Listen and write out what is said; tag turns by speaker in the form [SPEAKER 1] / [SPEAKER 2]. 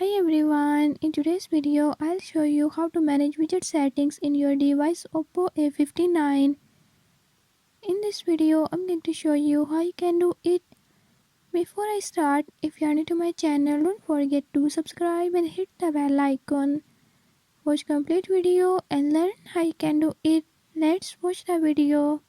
[SPEAKER 1] Hi everyone, in today's video I'll show you how to manage widget settings in your device Oppo A59. In this video I'm going to show you how you can do it. Before I start, if you are new to my channel, don't forget to subscribe and hit the bell icon. Watch complete video and learn how you can do it. Let's watch the video.